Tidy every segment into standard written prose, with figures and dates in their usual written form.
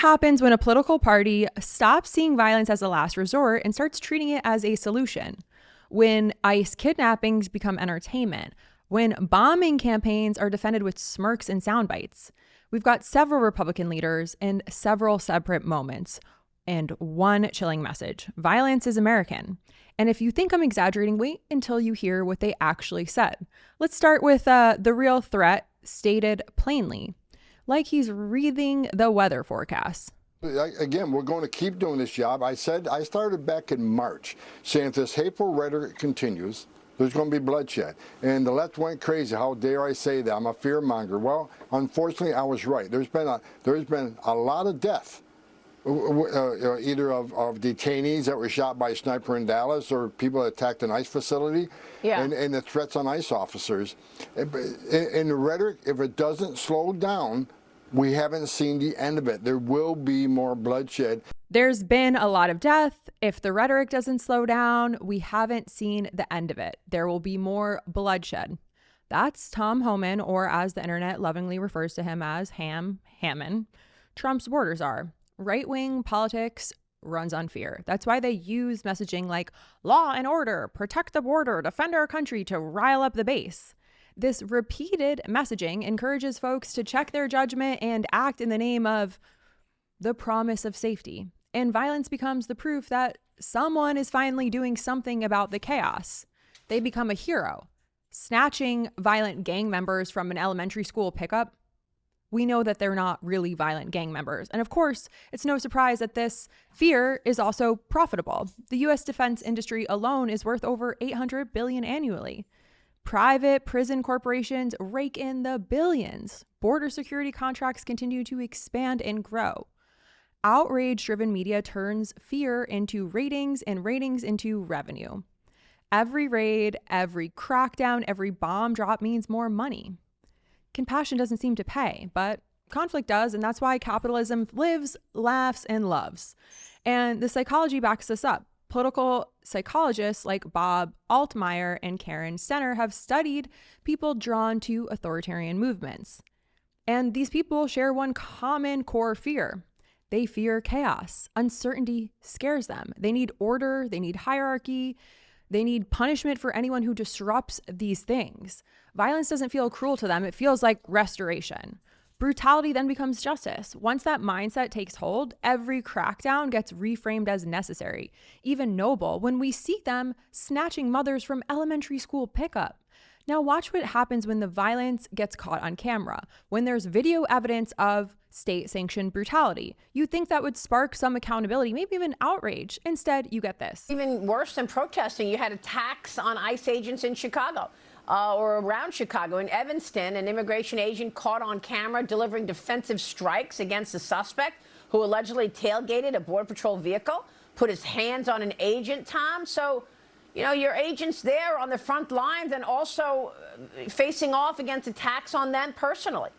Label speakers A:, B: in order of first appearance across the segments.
A: happens when a political party stops seeing violence as a last resort and starts treating it as a solution? When ICE kidnappings become entertainment? When bombing campaigns are defended with smirks and sound bites? We've got several Republican leaders in several separate moments and one chilling message: violence is American. And if you think I'm exaggerating, wait until you hear what they actually said. Let's start with the real threat stated plainly, like he's reading the weather forecast.
B: Again, we're going to keep doing this job. I started back in March saying if this hateful rhetoric continues, there's going to be bloodshed. And the left went crazy. How dare I say that? I'm a fear monger. Well, unfortunately, I was right. There's been a lot of death, either of detainees that were shot by a sniper in Dallas or people that attacked an ICE facility, and the threats on ICE officers. In the rhetoric, if it doesn't slow down, we haven't seen the end of it. There will be more bloodshed.
A: There's been a lot of death. If the rhetoric doesn't slow down, we haven't seen the end of it. There will be more bloodshed. That's Tom Homan, or as the internet lovingly refers to him as Hammond, Trump's border czar. Right-wing politics runs on fear. That's why they use messaging like law and order, protect the border, defend our country to rile up the base. This repeated messaging encourages folks to check their judgment and act in the name of the promise of safety. And violence becomes the proof that someone is finally doing something about the chaos. They become a hero. Snatching violent gang members from an elementary school pickup, we know that they're not really violent gang members. And of course, it's no surprise that this fear is also profitable. The US defense industry alone is worth over $800 billion annually. Private prison corporations rake in the billions. Border security contracts continue to expand and grow. Outrage-driven media turns fear into ratings and ratings into revenue. Every raid, every crackdown, every bomb drop means more money. Compassion doesn't seem to pay, but conflict does, and that's why capitalism lives, laughs, and loves. And the psychology backs this up. Political psychologists like Bob Altmaier and Karen Stenner have studied people drawn to authoritarian movements. And these people share one common core fear. They fear chaos. Uncertainty scares them. They need order. They need hierarchy. They need punishment for anyone who disrupts these things. Violence doesn't feel cruel to them. It feels like restoration. Brutality then becomes justice. Once that mindset takes hold, every crackdown gets reframed as necessary, even noble, when we see them snatching mothers from elementary school pickup. Now watch what happens when the violence gets caught on camera, when there's video evidence of state-sanctioned brutality. You'd think that would spark some accountability, maybe even outrage. Instead, you get this.
C: Even worse than protesting, you had attacks on ICE agents in Chicago. Or around Chicago. In Evanston, an immigration agent caught on camera delivering defensive strikes against a suspect who allegedly tailgated a Border Patrol vehicle, put his hands on an agent, Tom. So, you know, your agents there on the front lines and also facing off against attacks on them personally.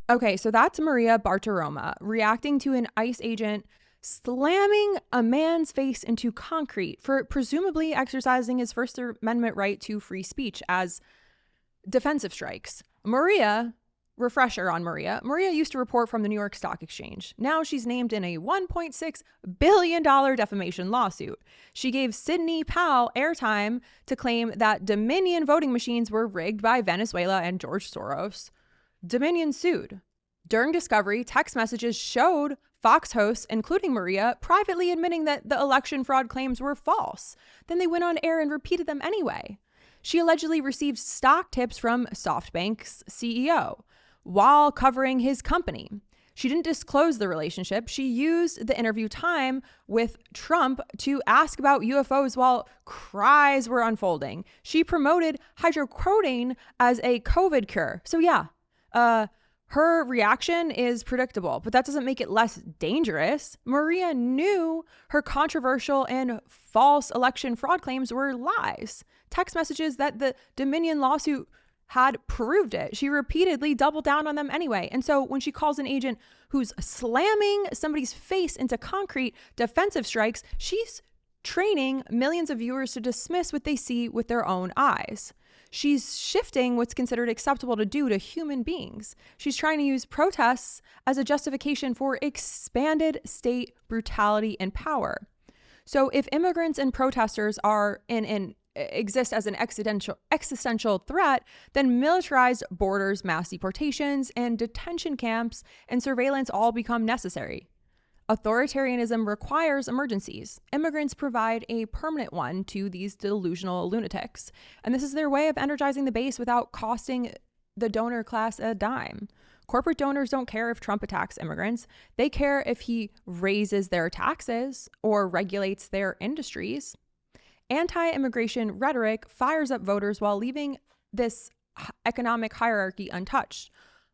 A: Okay, so that's Maria Bartiromo reacting to an ICE agent slamming a man's face into concrete for presumably exercising his First Amendment right to free speech as defensive strikes. Refresher on Maria used to report from the New York Stock Exchange. Now she's named in a $1.6 billion defamation lawsuit. She gave Sidney Powell airtime to claim that Dominion voting machines were rigged by Venezuela and George Soros. Dominion sued. During discovery, text messages showed Fox hosts, including Maria, privately admitting that the election fraud claims were false. Then they went on air and repeated them anyway. She allegedly received stock tips from SoftBank's CEO while covering his company. She didn't disclose the relationship. She used the interview time with Trump to ask about UFOs while cries were unfolding. She promoted hydrocodone as a COVID cure. So yeah, her reaction is predictable, but that doesn't make it less dangerous. Maria knew her controversial and false election fraud claims were lies. Text messages that the Dominion lawsuit had proved it. She repeatedly doubled down on them anyway. And so when she calls an agent who's slamming somebody's face into concrete defensive strikes, she's training millions of viewers to dismiss what they see with their own eyes. She's shifting what's considered acceptable to do to human beings. She's trying to use protests as a justification for expanded state brutality and power. So if immigrants and protesters are exist as an existential threat, then militarized borders, mass deportations, and detention camps and surveillance all become necessary. Authoritarianism requires emergencies. Immigrants provide a permanent one to these delusional lunatics. And this is their way of energizing the base without costing the donor class a dime. Corporate donors don't care if Trump attacks immigrants. They care if he raises their taxes or regulates their industries. Anti-immigration rhetoric fires up voters while leaving this economic hierarchy untouched.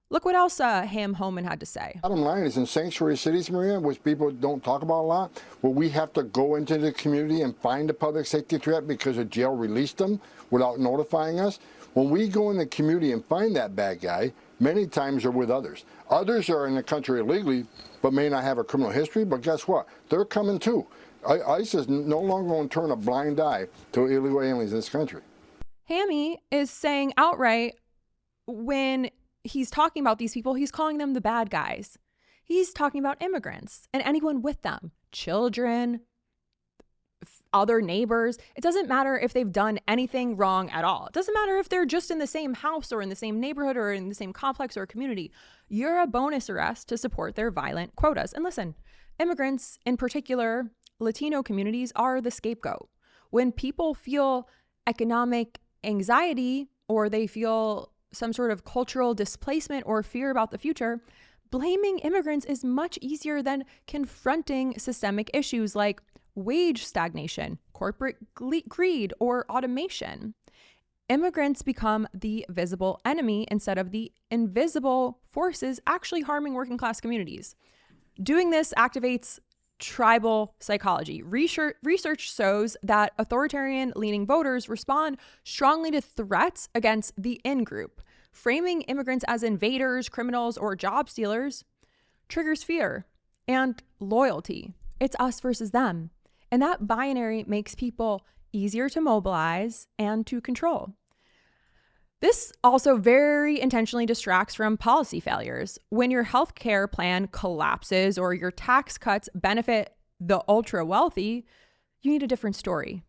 A: Look what else Homan had to say.
B: Bottom line is in sanctuary cities, Maria, which people don't talk about a lot, where we have to go into the community and find a public safety threat because a jail released them without notifying us. When we go in the community and find that bad guy, many times they're with others. Others are in the country illegally, but may not have a criminal history. But guess what? They're coming too. ICE is no longer going to turn a blind eye to illegal aliens in this country.
A: Hammy is saying outright when he's talking about these people, he's calling them the bad guys. He's talking about immigrants and anyone with them, children, other neighbors. It doesn't matter if they've done anything wrong at all. It doesn't matter if they're just in the same house or in the same neighborhood or in the same complex or community. You're a bonus arrest to support their violent quotas. And listen, immigrants, in particular, Latino communities, are the scapegoat. When people feel economic anxiety or they feel some sort of cultural displacement or fear about the future, blaming immigrants is much easier than confronting systemic issues like wage stagnation, corporate greed, or automation. Immigrants become the visible enemy instead of the invisible forces actually harming working class communities. Doing this activates tribal psychology. Research shows that authoritarian-leaning voters respond strongly to threats against the in-group. Framing immigrants as invaders, criminals, or job stealers triggers fear and loyalty. It's us versus them. And that binary makes people easier to mobilize and to control. This also very intentionally distracts from policy failures. When your healthcare plan collapses or your tax cuts benefit the ultra wealthy, you need a different story.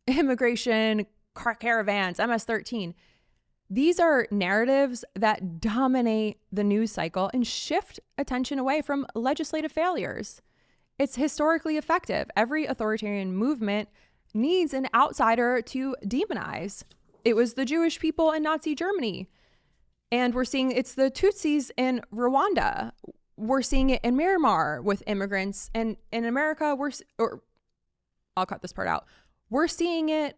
A: Immigration, caravans, MS-13. These are narratives that dominate the news cycle and shift attention away from legislative failures. It's historically effective. Every authoritarian movement needs an outsider to demonize. It was the Jewish people in Nazi Germany. And we're seeing it's the Tutsis in Rwanda. We're seeing it in Myanmar with immigrants. And in America, I'll cut this part out. We're seeing it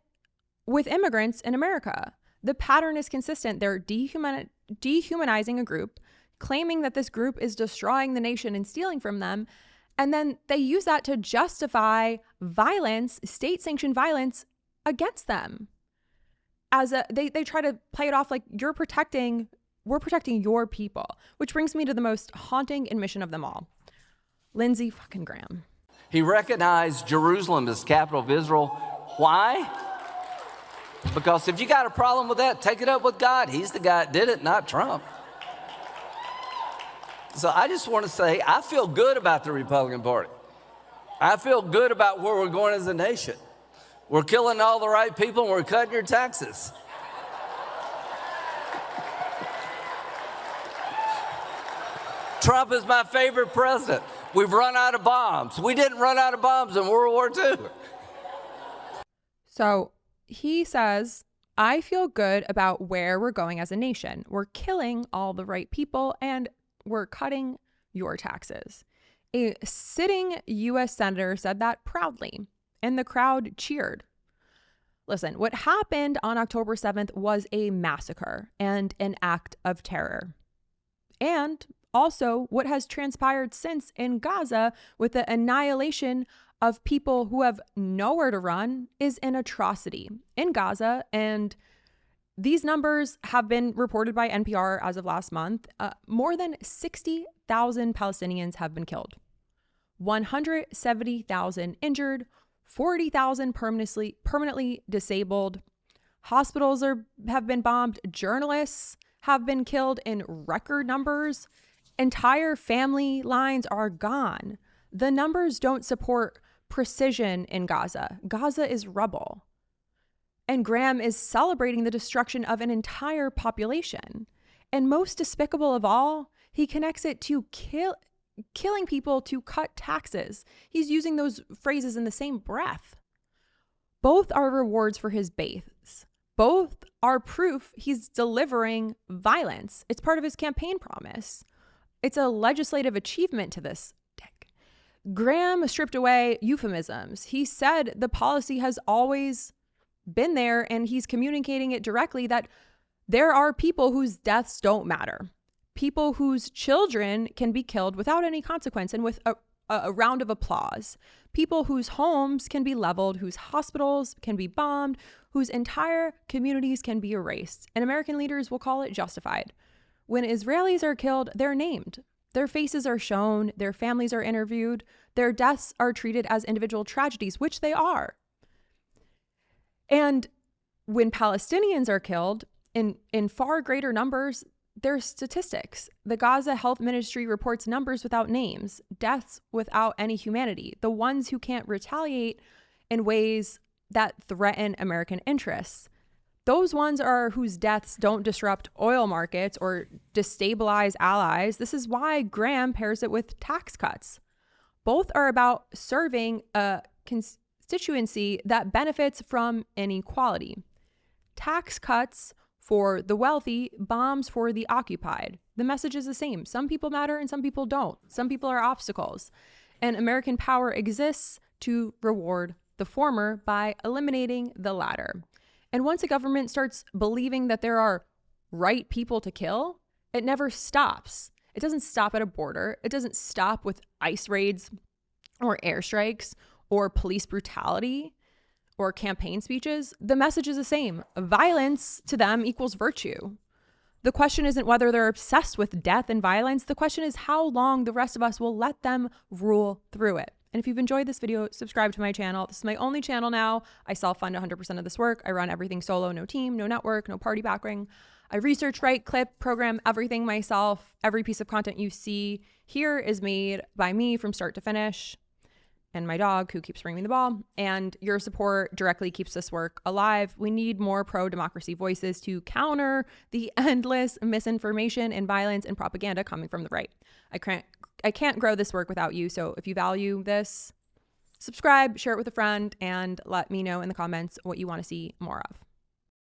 A: with immigrants in America. The pattern is consistent. They're dehumanizing a group, claiming that this group is destroying the nation and stealing from them. And then they use that to justify violence, state-sanctioned violence against them. They try to play it off like we're protecting your people, which brings me to the most haunting admission of them all. Lindsey fucking Graham.
D: He recognized Jerusalem as the capital of Israel. Why? Because if you got a problem with that, take it up with God. He's the guy that did it, not Trump. So I just want to say, I feel good about the Republican Party. I feel good about where we're going as a nation. We're killing all the right people and we're cutting your taxes. Trump is my favorite president. We've run out of bombs. We didn't run out of bombs in World War II.
A: So he says, I feel good about where we're going as a nation. We're killing all the right people and we're cutting your taxes. A sitting U.S. senator said that proudly, and the crowd cheered. Listen, what happened on October 7th was a massacre and an act of terror. And also what has transpired since in Gaza with the annihilation of people who have nowhere to run is an atrocity in Gaza. And these numbers have been reported by NPR as of last month. More than 60,000 Palestinians have been killed, 170,000 injured, 40,000 permanently disabled, Hospitals have been bombed. Journalists have been killed in record numbers. Entire family lines are gone. The numbers don't support precision in Gaza. Gaza is rubble. And Graham is celebrating the destruction of an entire population. And most despicable of all, he connects it to killing people to cut taxes. He's using those phrases in the same breath. Both are rewards for his base. Both are proof he's delivering violence. It's part of his campaign promise. It's a legislative achievement to this dick. Graham stripped away euphemisms. He said the policy has always been there, and he's communicating it directly that there are people whose deaths don't matter. People whose children can be killed without any consequence and with a round of applause. People whose homes can be leveled, whose hospitals can be bombed, whose entire communities can be erased. And American leaders will call it justified. When Israelis are killed, they're named. Their faces are shown, their families are interviewed, their deaths are treated as individual tragedies, which they are. And when Palestinians are killed in far greater numbers, there's statistics. The Gaza Health Ministry reports numbers without names, deaths without any humanity, the ones who can't retaliate in ways that threaten American interests. Those ones are whose deaths don't disrupt oil markets or destabilize allies. This is why Graham pairs it with tax cuts. Both are about serving a constituency that benefits from inequality. Tax cuts for the wealthy, bombs for the occupied. The message is the same. Some people matter and some people don't. Some people are obstacles. And American power exists to reward the former by eliminating the latter. And once a government starts believing that there are right people to kill, it never stops. It doesn't stop at a border. It doesn't stop with ICE raids or airstrikes or police brutality or campaign speeches. The message is the same. Violence to them equals virtue. The question isn't whether they're obsessed with death and violence. The question is how long the rest of us will let them rule through it. And if you've enjoyed this video, subscribe to my channel. This is my only channel now. I self-fund 100% of this work. I run everything solo, no team, no network, no party backing. I research, write, clip, program everything myself. Every piece of content you see here is made by me from start to finish, and my dog who keeps bringing me the ball. And your support directly keeps this work alive. We need more pro-democracy voices to counter the endless misinformation and violence and propaganda coming from the right. I can't grow this work without you. So if you value this, subscribe, share it with a friend, and let me know in the comments what you want to see more of.